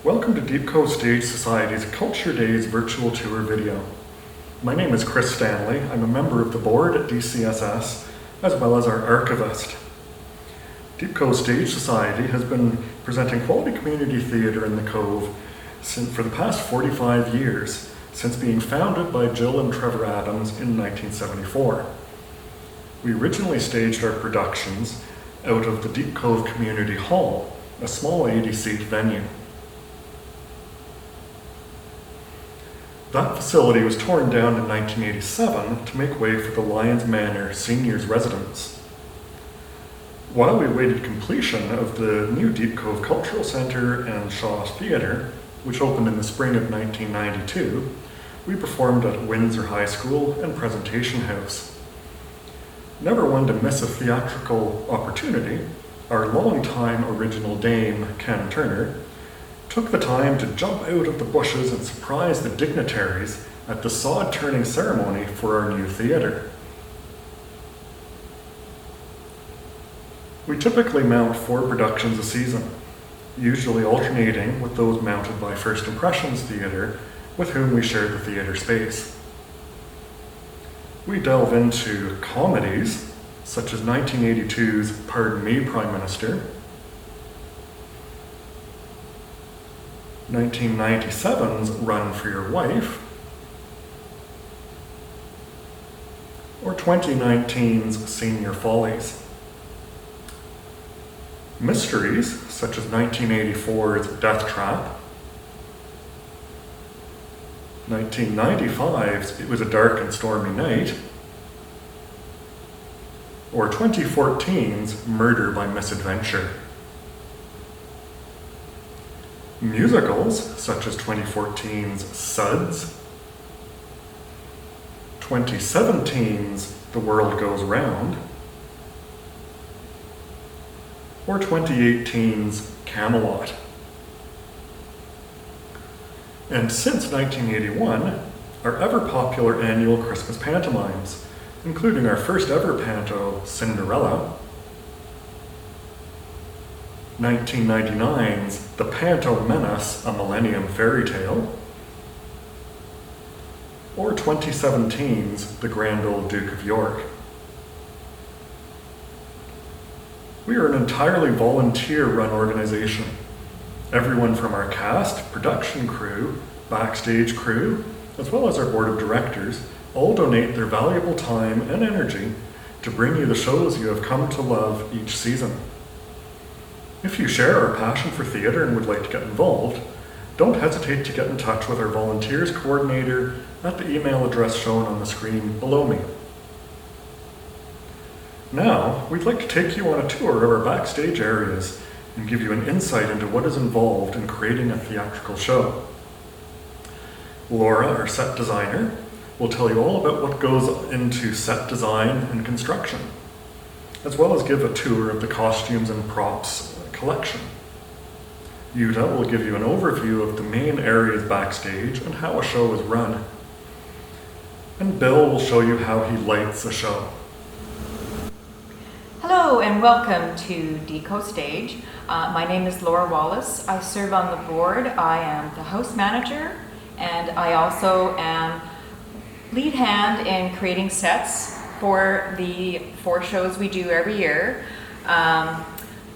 Welcome to Cove Stage Society's Culture Days virtual tour video. My name is Chris Stanley. I'm a member of the board at DCSS, as well as our archivist. Cove Stage Society has been presenting quality community theatre in the Cove for the past 45 years, since being founded by Jill and Trevor Adams in 1974. We originally staged our productions out of the Deep Cove Community Hall, a small 80-seat venue. That facility was torn down in 1987 to make way for the Lyons Manor Seniors Residence. While we awaited completion of the new Deep Cove Cultural Centre and Shaw Theatre, which opened in the spring of 1992, we performed at Windsor High School and Presentation House. Never one to miss a theatrical opportunity, our longtime original dame, Ken Turner, took the time to jump out of the bushes and surprise the dignitaries at the sod-turning ceremony for our new theatre. We typically mount 4 productions a season, usually alternating with those mounted by First Impressions Theatre, with whom we share the theatre space. We delve into comedies, such as 1982's Pardon Me, Prime Minister, 1997's Run for Your Wife, or 2019's Senior Follies. Mysteries, such as 1984's Death Trap, 1995's It Was a Dark and Stormy Night, or 2014's Murder by Misadventure. Musicals, such as 2014's Suds, 2017's The World Goes Round, or 2018's Camelot. And since 1981, our ever-popular annual Christmas pantomimes, including our first ever panto, Cinderella, 1999's The Panto Menace, A Millennium Fairy Tale, or 2017's The Grand Old Duke of York. We are an entirely volunteer-run organization. Everyone from our cast, production crew, backstage crew, as well as our board of directors, all donate their valuable time and energy to bring you the shows you have come to love each season. If you share our passion for theatre and would like to get involved, don't hesitate to get in touch with our volunteers coordinator at the email address shown on the screen below me. Now, we'd like to take you on a tour of our backstage areas and give you an insight into what is involved in creating a theatrical show. Laura, our set designer, will tell you all about what goes into set design and construction, as well as give a tour of the costumes and props collection. Jutta will give you an overview of the main areas backstage and how a show is run. And Bill will show you how he lights a show. Hello and welcome to Cove Stage. My name is Laura Wallace. I serve on the board. I am the house manager, and I also am lead hand in creating sets for the 4 shows we do every year.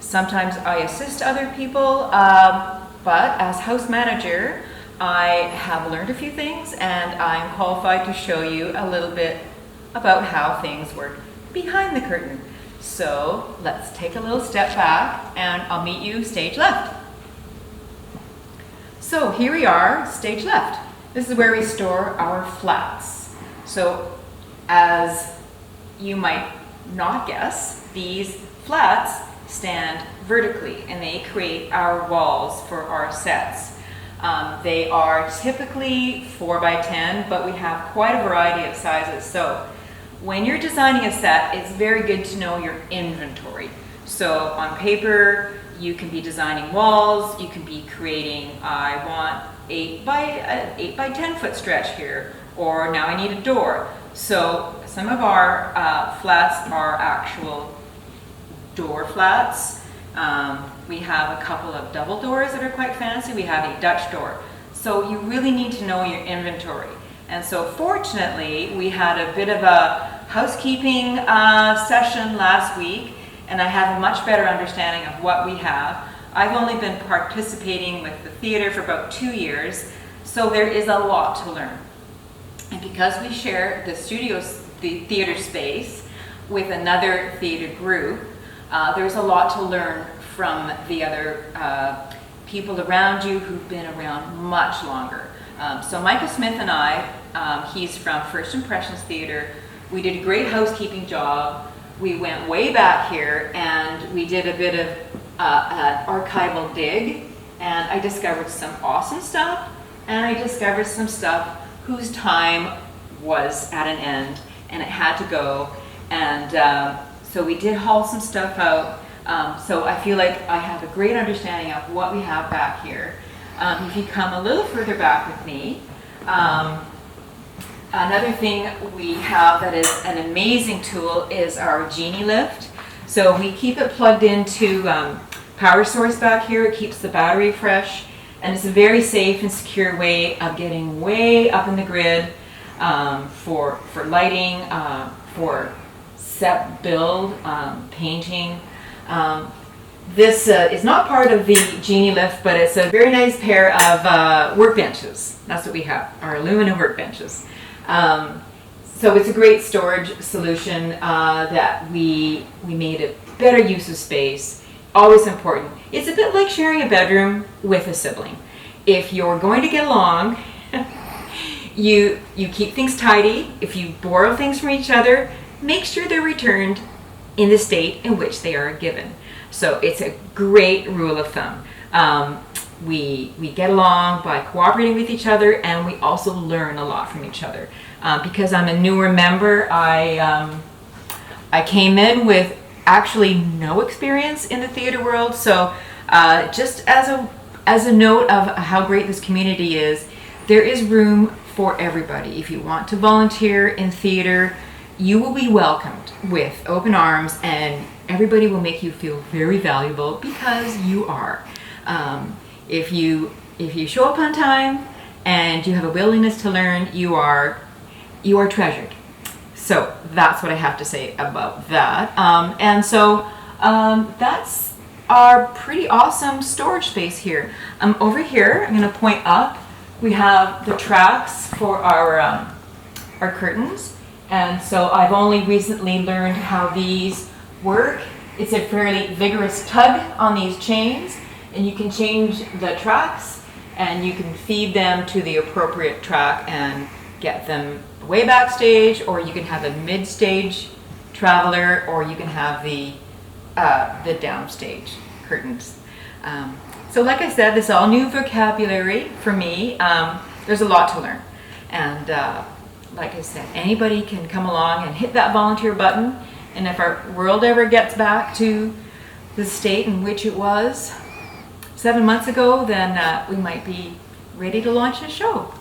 Sometimes I assist other people, but as house manager, I have learned a few things and I'm qualified to show you a little bit about how things work behind the curtain. So let's take a little step back and I'll meet you stage left. So here we are, stage left. This is where we store our flats. So as you might not guess, these flats stand vertically and they create our walls for our sets. They are typically 4 by 10, but we have quite a variety of sizes. So when you're designing a set, it's very good to know your inventory. So on paper, you can be designing walls, you can be creating, I want 8 by 10 foot stretch here, or now I need a door. So some of our flats are actual door flats. We have a couple of double doors that are quite fancy. We have a Dutch door. So you really need to know your inventory. And so fortunately, we had a bit of a housekeeping session last week, and I have a much better understanding of what we have. I've only been participating with the theater for about 2 years, so there is a lot to learn. And because we share the theater space with another theater group, there's a lot to learn from the other people around you who've been around much longer. So Michael Smith and I, he's from First Impressions Theater. We did a great housekeeping job. We went way back here and we did a bit of an archival dig, and I discovered some awesome stuff, and I discovered some stuff whose time was at an end and it had to go. And so we did haul some stuff out. So I feel like I have a great understanding of what we have back here. If you come a little further back with me, another thing we have that is an amazing tool is our Genie lift. So we keep it plugged into power source back here. It keeps the battery fresh, and it's a very safe and secure way of getting way up in the grid for lighting, for set build, painting. This is not part of the Genie lift, but it's a very nice pair of workbenches. That's what we have, our aluminum workbenches. So it's a great storage solution that we made a better use of space. Always important. It's a bit like sharing a bedroom with a sibling. If you're going to get along, you keep things tidy. If you borrow things from each other, make sure they're returned in the state in which they are given. So it's a great rule of thumb. We get along by cooperating with each other, and we also learn a lot from each other. Because I'm a newer member, I came in with actually no experience in the theater world. So just as a note of how great this community is, there is room for everybody. If you want to volunteer in theater, you will be welcomed with open arms, and everybody will make you feel very valuable because you are. If you show up on time and you have a willingness to learn, you are treasured. So that's what I have to say about that. And so that's our pretty awesome storage space here. Over here, I'm going to point up. We have the tracks for our curtains. And so I've only recently learned how these work. It's a fairly vigorous tug on these chains, and you can change the tracks, and you can feed them to the appropriate track and get them way backstage, or you can have a mid-stage traveler, or you can have the downstage curtains. So like I said, this is all new vocabulary for me. There's a lot to learn. And like I said, anybody can come along and hit that volunteer button. And if our world ever gets back to the state in which it was 7 months ago, then we might be ready to launch a show.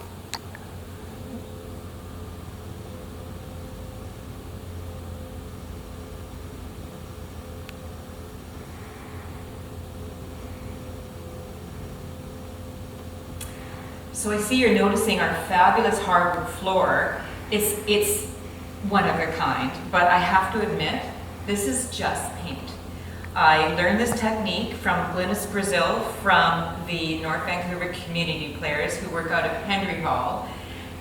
So I see you're noticing our fabulous hardwood floor. It's one of a kind, but I have to admit, this is just paint. I learned this technique from Glynis Brazil from the North Vancouver Community Players who work out of Henry Hall.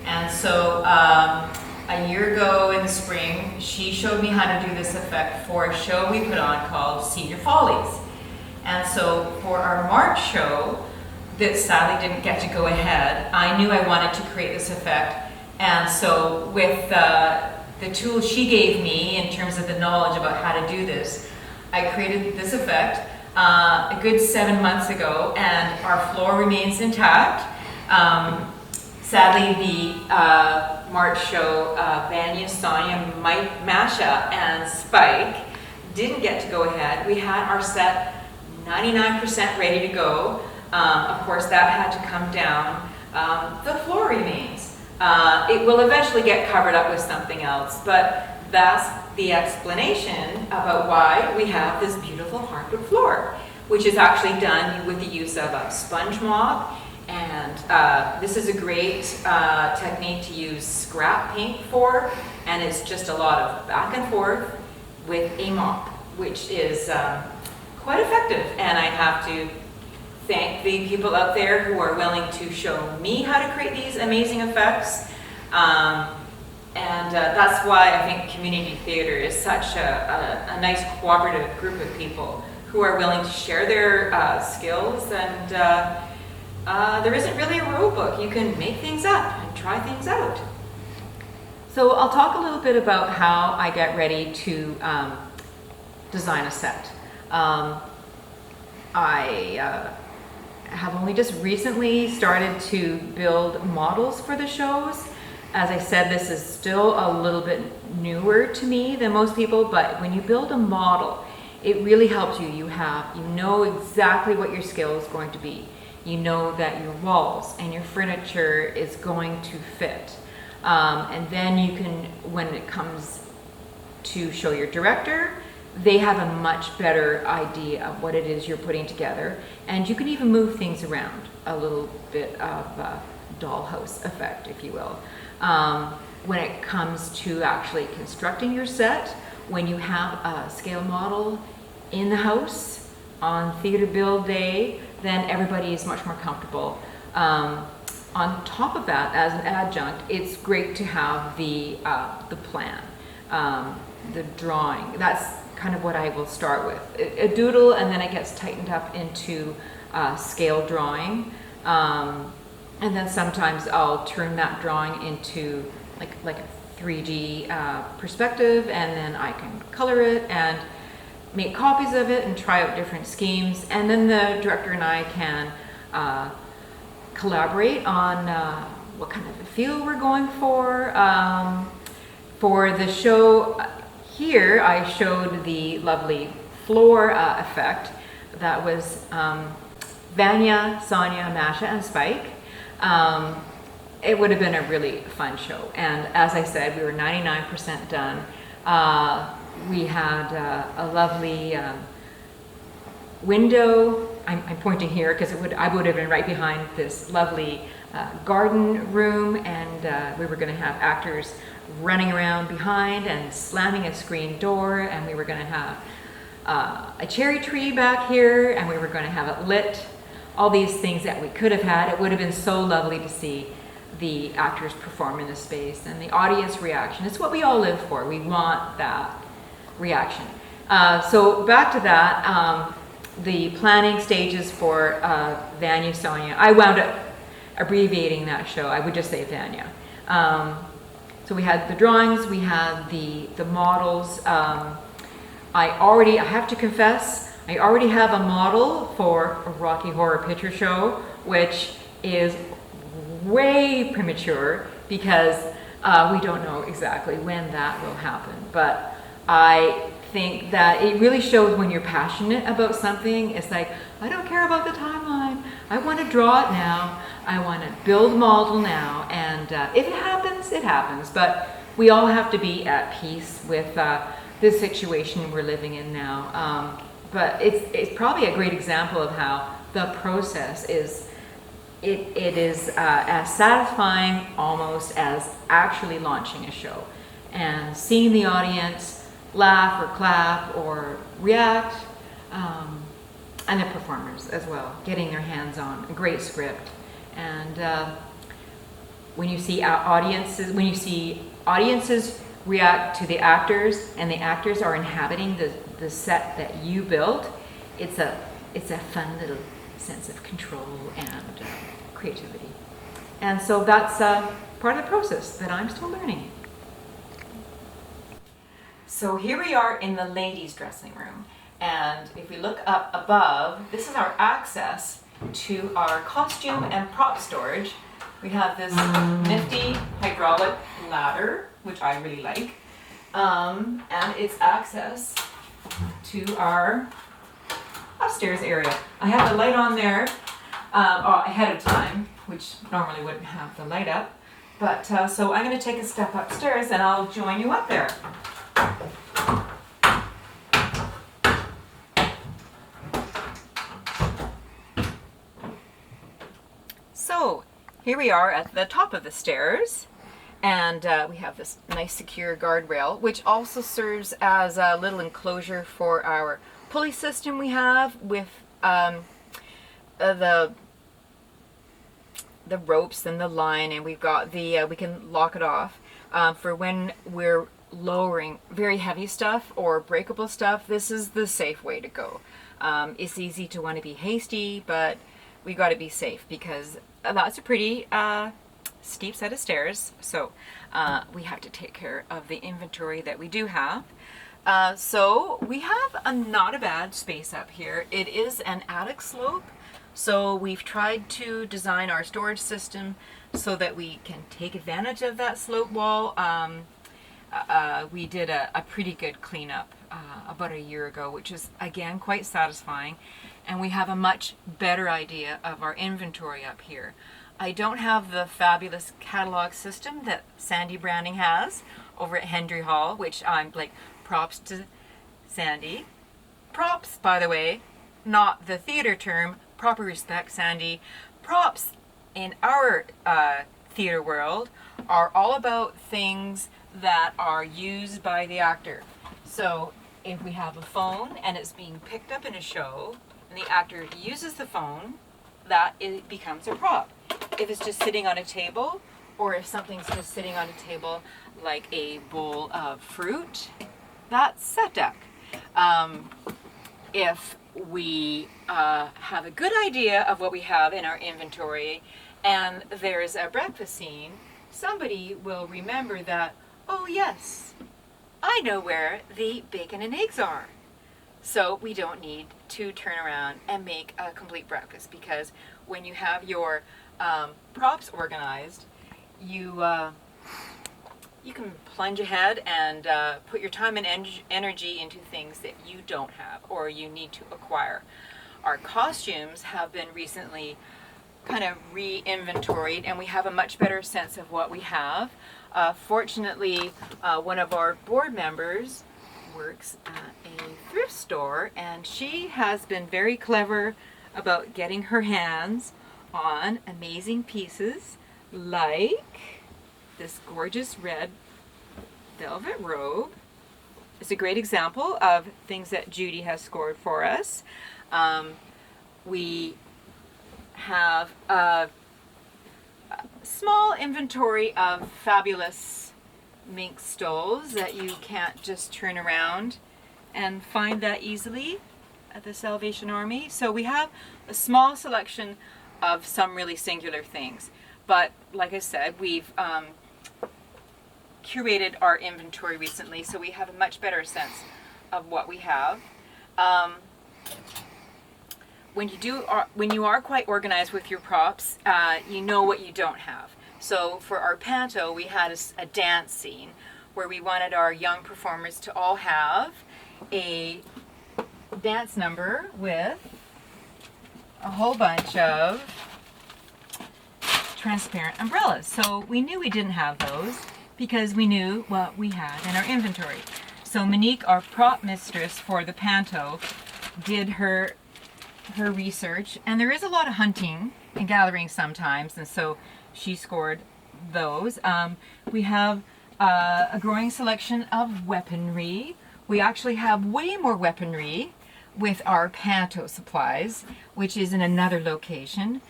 And so a year ago in the spring, she showed me how to do this effect for a show we put on called Senior Follies. And so for our March show, that sadly didn't get to go ahead, I knew I wanted to create this effect. And so with the tools she gave me in terms of the knowledge about how to do this, I created this effect a good 7 months ago, and our floor remains intact. Sadly, the March show, Vanya, Sonia, Mike, Masha, and Spike didn't get to go ahead. We had our set 99% ready to go. Of course, that had to come down. The floor remains. It will eventually get covered up with something else, but that's the explanation about why we have this beautiful hardwood floor. which is actually done with the use of a sponge mop. And this is a great technique to use scrap paint for, and it's just a lot of back and forth with a mop, which is quite effective. And I have to thank the people out there who are willing to show me how to create these amazing effects. And that's why I think community theater is such a nice cooperative group of people who are willing to share their skills. And there isn't really a rule book. You can make things up and try things out. So I'll talk a little bit about how I get ready to design a set. I have only just recently started to build models for the shows. As I said, this is still a little bit newer to me than most people, but when you build a model, it really helps you. You know exactly what your scale is going to be. You know that your walls and your furniture is going to fit. And then you can, when it comes to show your director, they have a much better idea of what it is you're putting together. And you can even move things around, a little bit of a dollhouse effect, if you will. When it comes to actually constructing your set, when you have a scale model in the house on theater build day, then everybody is much more comfortable. On top of that, as an adjunct, it's great to have the plan, the drawing. That's kind of what I will start with. A doodle, and then it gets tightened up into scale drawing. And then sometimes I'll turn that drawing into like a 3D perspective, and then I can color it and make copies of it and try out different schemes. And then the director and I can collaborate on what kind of a feel we're going for. For the show here, I showed the lovely floor effect. That was Vanya, Sonia, Masha, and Spike. It would have been a really fun show. And as I said, we were 99% done. We had a lovely window. I'm pointing here because I would have been right behind this lovely garden room, and we were going to have actors running around behind and slamming a screen door, and we were going to have a cherry tree back here, and we were going to have it lit. All these things that we could have had. It would have been so lovely to see the actors perform in the space and the audience reaction. It's what we all live for. We want that reaction. So back to that, the planning stages for Vanya, Sonia. I wound up abbreviating that show. I would just say Vanya. So we had the drawings, we had the models. I have to confess, I already have a model for a Rocky Horror Picture Show, which is way premature because we don't know exactly when that will happen. But I think that it really shows when you're passionate about something. It's like, I don't care about the timeline. I want to draw it now. I want to build a model now. And if it happens, it happens. But we all have to be at peace with this situation we're living in now. But it's probably a great example of how the process is, it is as satisfying almost as actually launching a show. And seeing the audience laugh or clap or react, and the performers as well, getting their hands on a great script. And when you see audiences react to the actors, and the actors are inhabiting the set that you built, it's a fun little sense of control and creativity. And so that's part of the process that I'm still learning. So here we are in the ladies' dressing room, and if we look up above, this is our access to our costume and prop storage. We have this nifty hydraulic ladder, which I really like, and it's access to our upstairs area. I have the light on there ahead of time, which normally wouldn't have the light up, but so I'm going to take a step upstairs and I'll join you up there. So here we are at the top of the stairs, and we have this nice secure guardrail, which also serves as a little enclosure for our pulley system we have with the ropes and the line, and we've got the we can lock it off for when we're lowering very heavy stuff or breakable stuff. This is the safe way to go. It's easy to want to be hasty, but we got to be safe because that's a pretty steep set of stairs. So we have to take care of the inventory that we do have. So we have not a bad space up here. It is an attic slope. So we've tried to design our storage system so that we can take advantage of that slope wall. We did a pretty good cleanup about a year ago, which is again quite satisfying, and we have a much better idea of our inventory up here. I don't have the fabulous catalog system that Sandy Browning has over at Hendry Hall, which I'm like, props to Sandy. Props, by the way, not the theater term, proper respect, Sandy. Props in our theater world are all about things that are used by the actor. So if we have a phone and it's being picked up in a show and the actor uses the phone, that it becomes a prop. If it's just sitting on a table, or if something's just sitting on a table like a bowl of fruit, that's set deck. If we have a good idea of what we have in our inventory and there's a breakfast scene, somebody will remember that, oh yes, I know where the bacon and eggs are. So we don't need to turn around and make a complete breakfast, because when you have your props organized, you can plunge ahead and put your time and energy into things that you don't have or you need to acquire. Our costumes have been recently kind of re-inventoried, and we have a much better sense of what we have. Fortunately, one of our board members works at a thrift store, and she has been very clever about getting her hands on amazing pieces like this gorgeous red velvet robe. It's a great example of things that Judy has scored for us. We have a small inventory of fabulous mink stoles that you can't just turn around and find that easily at the Salvation Army. So we have a small selection of some really singular things. But like I said, we've curated our inventory recently, so we have a much better sense of what we have. When you are quite organized with your props, you know what you don't have. So for our panto, we had a dance scene where we wanted our young performers to all have a dance number with a whole bunch of transparent umbrellas. So we knew we didn't have those because we knew what we had in our inventory. So Monique, our prop mistress for the panto, did her research, and there is a lot of hunting and gathering sometimes, and so she scored those. We have a growing selection of weaponry. We actually have way more weaponry with our panto supplies, which is in another location,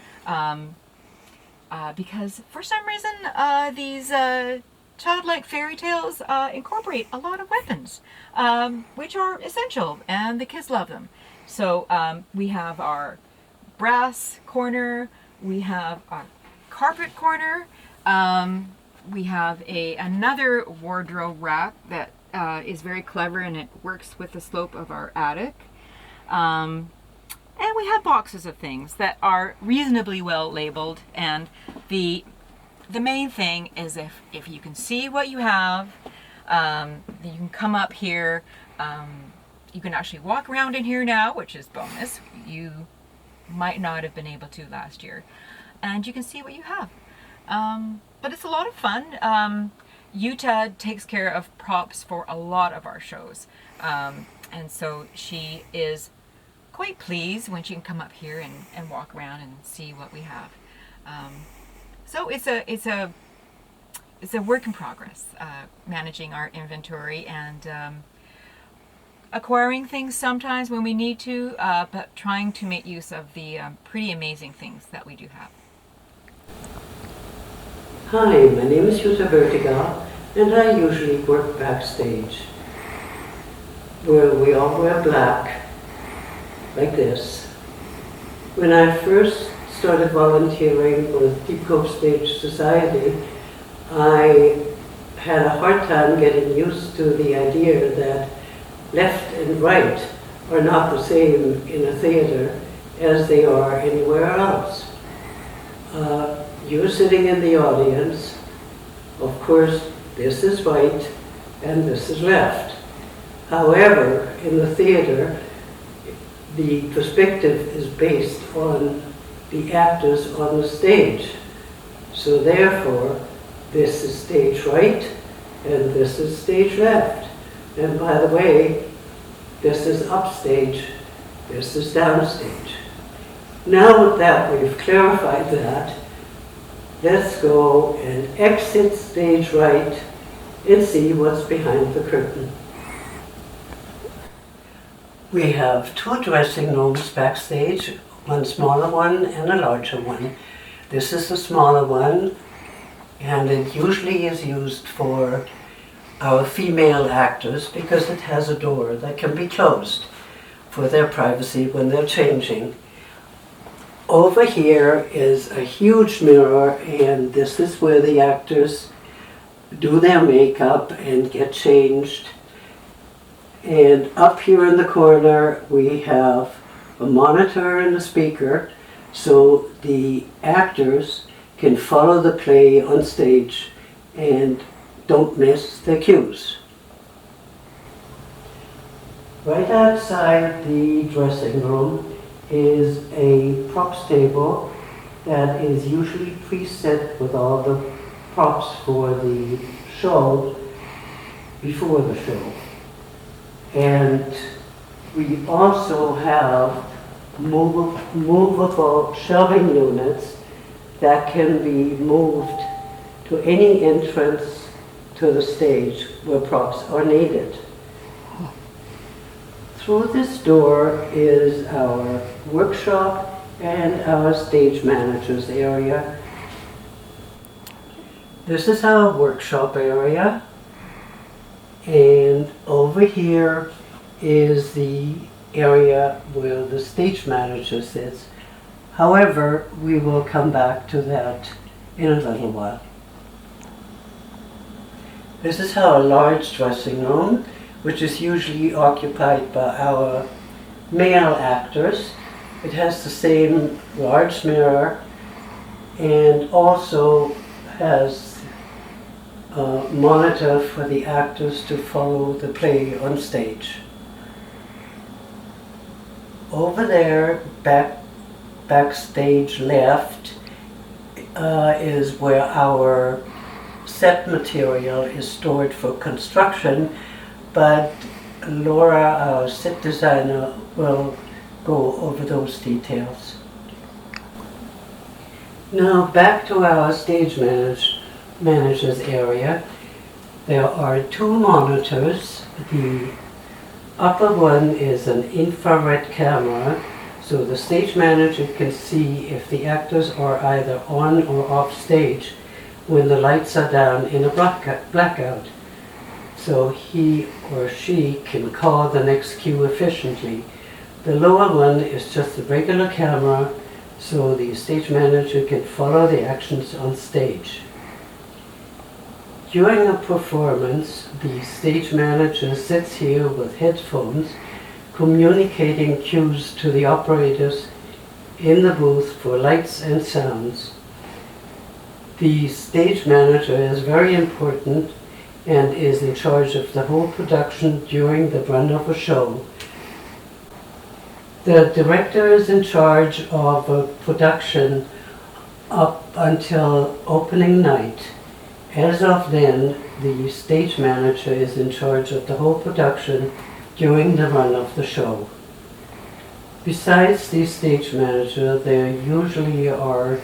because for some reason these childlike fairy tales incorporate a lot of weapons, which are essential, and the kids love them. So we have our brass corner, we have our carpet corner, we have another wardrobe rack that is very clever, and it works with the slope of our attic. And we have boxes of things that are reasonably well labeled, and the main thing is if you can see what you have, you can come up here. You can actually walk around in here now, which is bonus. You might not have been able to last year. And you can see what you have. But it's a lot of fun. Jutta takes care of props for a lot of our shows. And so she is quite pleased when she can come up here and walk around and see what we have. So it's a work in progress, managing our inventory and acquiring things sometimes when we need to, but trying to make use of the pretty amazing things that we do have. Hi, my name is Jutta and I usually work backstage, where we all wear black, like this. When I first started volunteering with Deep Cove Stage Society, I had a hard time getting used to the idea that left and right are not the same in a theater as they are anywhere else. You're sitting in the audience, of course, this is right and this is left. However, in the theater, the perspective is based on the actors on the stage. So therefore, this is stage right and this is stage left. And by the way, this is upstage, this is downstage. Now that we've clarified that, let's go and exit stage right and see what's behind the curtain. We have two dressing rooms backstage, one smaller one and a larger one. This is the smaller one, and it usually is used for our female actors because it has a door that can be closed for their privacy when they're changing. Over here is a huge mirror, and this is where the actors do their makeup and get changed. And up here in the corner we have a monitor and a speaker, so the actors can follow the play on stage and don't miss the cues. Right outside the dressing room is a props table that is usually preset with all the props for the show before the show. And we also have movable shelving units that can be moved to any entrance to the stage where props are needed. Through this door is our workshop and our stage manager's area. This is our workshop area, and over here is the area where the stage manager sits. However, we will come back to that in a little while. This is our large dressing room, which is usually occupied by our male actors. It has the same large mirror and also has a monitor for the actors to follow the play on stage. Over there, backstage left, is where our set material is stored for construction, but Laura, our set designer, will go over those details. Now back to our stage manager's area. There are two monitors. The upper one is an infrared camera, so the stage manager can see if the actors are either on or off stage when the lights are down in a blackout. So he or she can call the next cue efficiently. The lower one is just a regular camera, so the stage manager can follow the actions on stage. During a performance, the stage manager sits here with headphones, communicating cues to the operators in the booth for lights and sounds. The stage manager is very important and is in charge of the whole production during the run of a show. The director is in charge of a production up until opening night. As of then, the stage manager is in charge of the whole production during the run of the show. Besides the stage manager, there usually are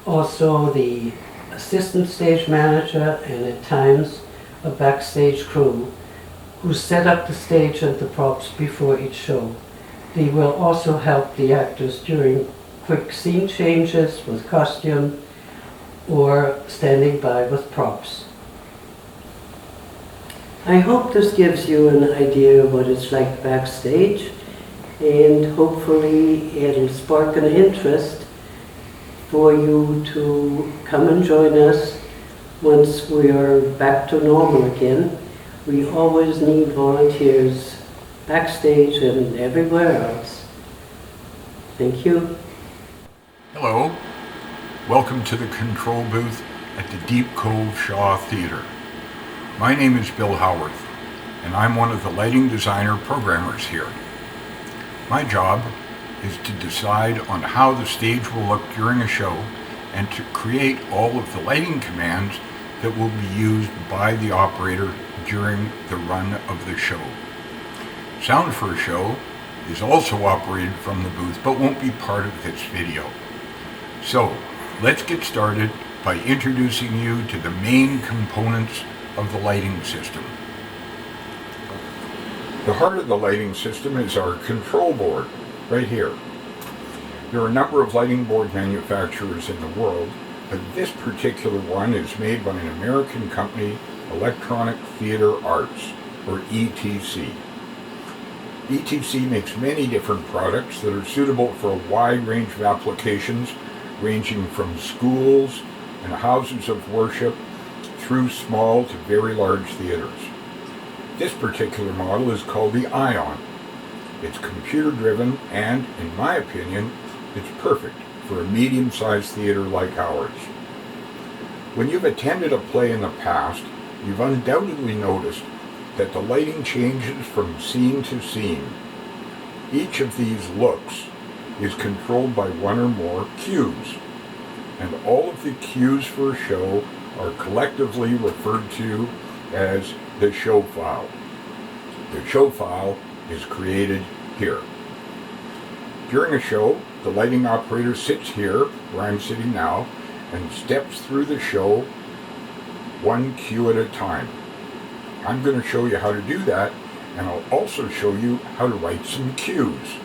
also the assistant stage manager and at times a backstage crew who set up the stage and the props before each show. They will also help the actors during quick scene changes with costume or standing by with props. I hope this gives you an idea of what it's like backstage, and hopefully it'll spark an interest for you to come and join us once we are back to normal again. We always need volunteers backstage and everywhere else. Thank you. Hello, welcome to the control booth at the Deep Cove Shaw Theatre. My name is Bill Howarth, and I'm one of the lighting designer programmers here. My job is to decide on how the stage will look during a show and to create all of the lighting commands that will be used by the operator during the run of the show. Sound for a show is also operated from the booth but won't be part of this video. So let's get started by introducing you to the main components of the lighting system. The heart of the lighting system is our control board, right here. There are a number of lighting board manufacturers in the world, but this particular one is made by an American company, Electronic Theater Arts, or ETC. ETC makes many different products that are suitable for a wide range of applications, ranging from schools and houses of worship through small to very large theaters. This particular model is called the Ion. It's computer driven and, in my opinion, it's perfect for a medium-sized theater like ours. When you've attended a play in the past, you've undoubtedly noticed that the lighting changes from scene to scene. Each of these looks is controlled by one or more cues, and all of the cues for a show are collectively referred to as the show file. The show file is created here. During a show, the lighting operator sits here, where I'm sitting now, and steps through the show one cue at a time. I'm going to show you how to do that, and I'll also show you how to write some cues.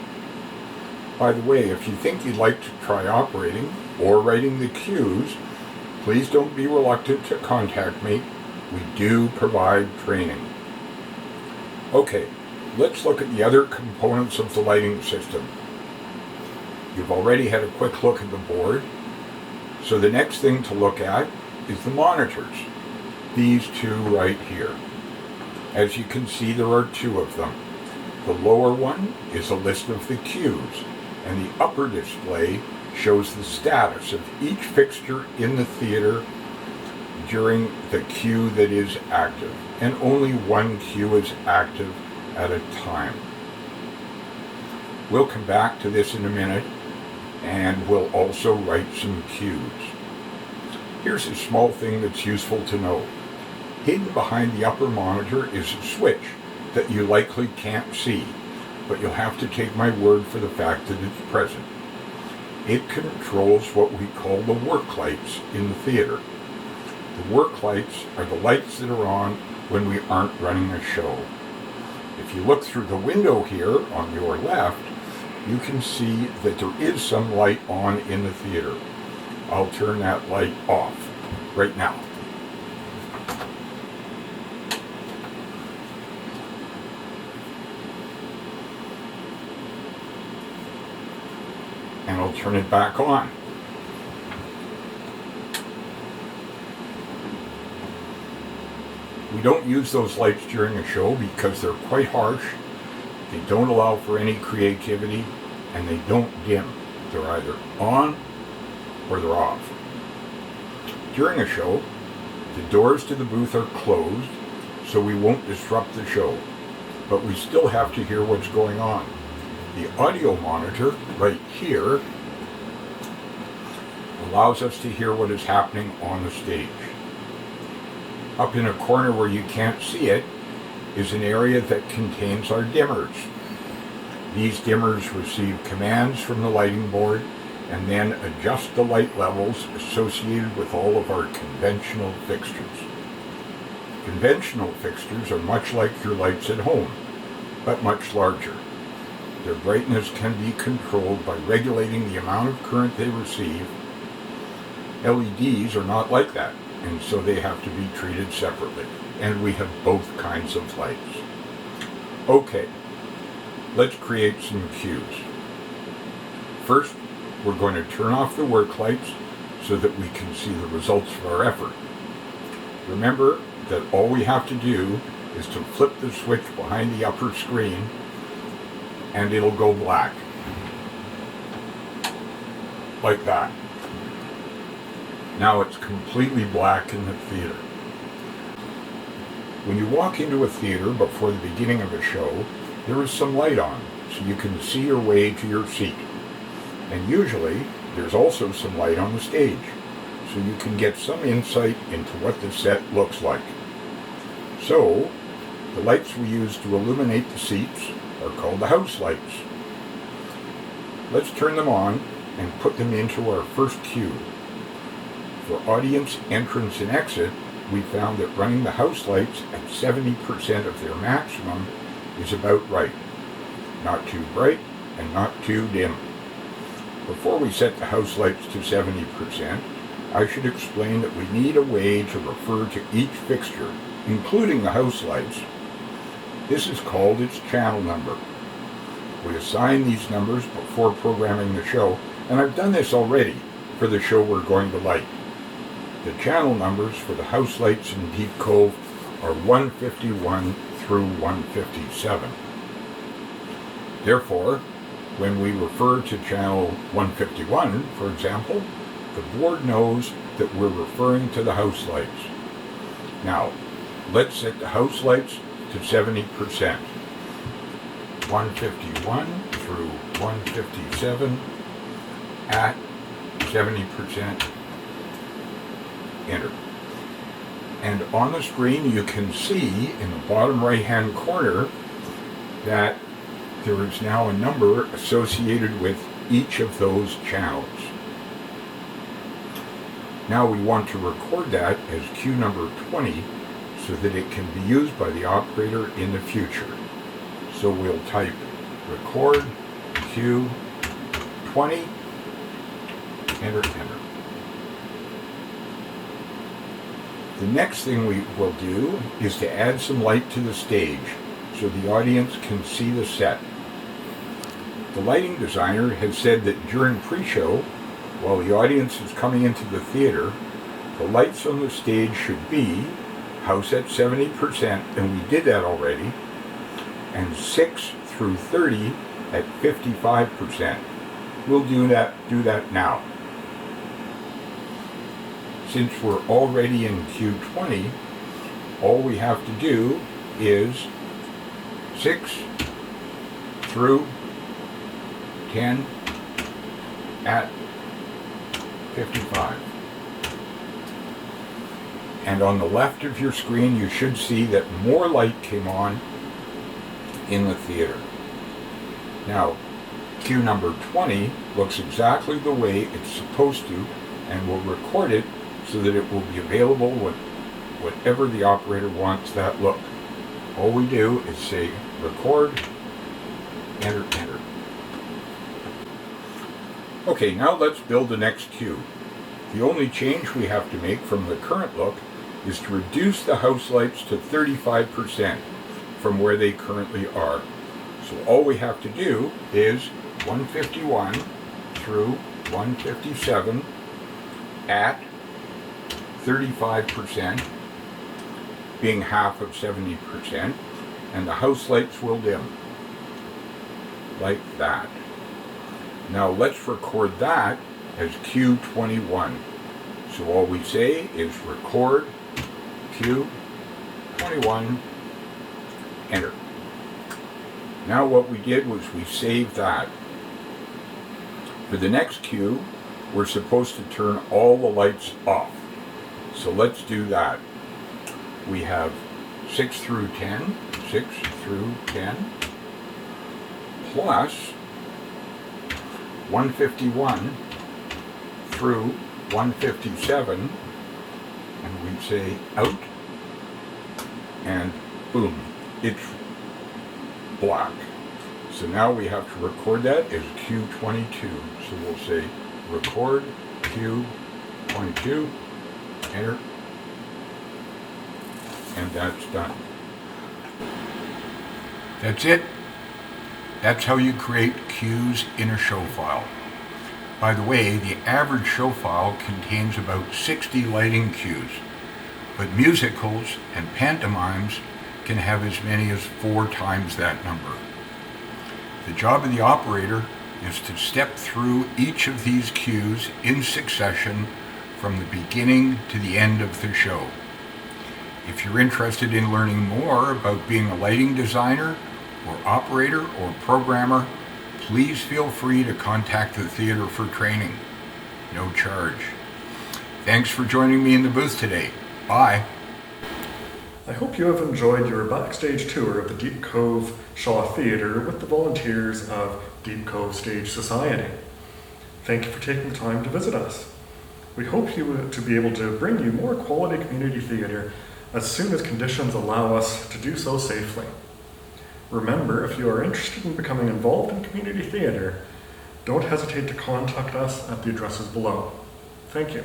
By the way, if you think you'd like to try operating or writing the cues, please don't be reluctant to contact me. We do provide training. Okay, let's look at the other components of the lighting system. You've already had a quick look at the board, so the next thing to look at is the monitors. These two right here. As you can see, there are two of them. The lower one is a list of the cues, and the upper display shows the status of each fixture in the theater during the cue that is active, and only one cue is active at a time. We'll come back to this in a minute, and we'll also write some cues. Here's a small thing that's useful to know. Hidden behind the upper monitor is a switch that you likely can't see, but you'll have to take my word for the fact that it's present. It controls what we call the work lights in the theater. The work lights are the lights that are on when we aren't running a show. If you look through the window here on your left, you can see that there is some light on in the theater. I'll turn that light off right now. And I'll turn it back on. We don't use those lights during a show because they're quite harsh, they don't allow for any creativity, and they don't dim. They're either on or they're off. During a show, the doors to the booth are closed, so we won't disrupt the show, but we still have to hear what's going on. The audio monitor, right here, allows us to hear what is happening on the stage. Up in a corner where you can't see it is an area that contains our dimmers. These dimmers receive commands from the lighting board and then adjust the light levels associated with all of our conventional fixtures. Conventional fixtures are much like your lights at home, but much larger. Their brightness can be controlled by regulating the amount of current they receive. LEDs are not like that, and so they have to be treated separately. And we have both kinds of lights. Okay, let's create some cues. First, we're going to turn off the work lights so that we can see the results of our effort. Remember that all we have to do is to flip the switch behind the upper screen and it'll go black. Like that. Now it's completely black in the theater. When you walk into a theater before the beginning of a show, there is some light on, so you can see your way to your seat. And usually, there's also some light on the stage, so you can get some insight into what the set looks like. So, the lights we use to illuminate the seats are called the house lights. Let's turn them on and put them into our first cue. For audience entrance and exit, we found that running the house lights at 70% of their maximum is about right. Not too bright and not too dim. Before we set the house lights to 70%, I should explain that we need a way to refer to each fixture, including the house lights. This is called its channel number. We assign these numbers before programming the show, and I've done this already for the show we're going to light. The channel numbers for the house lights in Deep Cove are 151 through 157. Therefore, when we refer to channel 151, for example, the board knows that we're referring to the house lights. Now, let's set the house lights to 70%. 151 through 157 at 70%. Enter. And on the screen you can see in the bottom right hand corner that there is now a number associated with each of those channels. Now we want to record that as cue number 20 so that it can be used by the operator in the future. So we'll type record cue 20, enter, enter. The next thing we will do is to add some light to the stage so the audience can see the set. The lighting designer has said that during pre-show, while the audience is coming into the theater, the lights on the stage should be house at 70%, and we did that already, and 6 through 30 at 55%. We'll do that now. Since we're already in cue 20, all we have to do is 6 through 10 at 55. And on the left of your screen, you should see that more light came on in the theater. Now, cue number 20 looks exactly the way it's supposed to, and we'll record it so that it will be available when whatever the operator wants that look. All we do is say record, enter, enter. Okay, now let's build the next cue. The only change we have to make from the current look is to reduce the house lights to 35% from where they currently are. So all we have to do is 151 through 157 at 35%, being half of 70%, and the house lights will dim. Like that. Now let's record that as cue 21. So all we say is record cue 21, enter. Now what we did was we saved that. For the next cue, we're supposed to turn all the lights off. So let's do that. We have 6 through 10, 6 through 10, plus 151 through 157, and we'd say out, and boom, it's black. So now we have to record that as Q22. So we'll say record Q22, enter, and that's done. That's it. That's how you create cues in a show file. By the way, the average show file contains about 60 lighting cues, but musicals and pantomimes can have as many as 4 times that number. The job of the operator is to step through each of these cues in succession from the beginning to the end of the show. If you're interested in learning more about being a lighting designer or operator or programmer, please feel free to contact the theater for training. No charge. Thanks for joining me in the booth today. Bye. I hope you have enjoyed your backstage tour of the Deep Cove Shaw Theatre with the volunteers of Deep Cove Stage Society. Thank you for taking the time to visit us. We hope to be able to bring you more quality community theatre as soon as conditions allow us to do so safely. Remember, if you are interested in becoming involved in community theatre, don't hesitate to contact us at the addresses below. Thank you.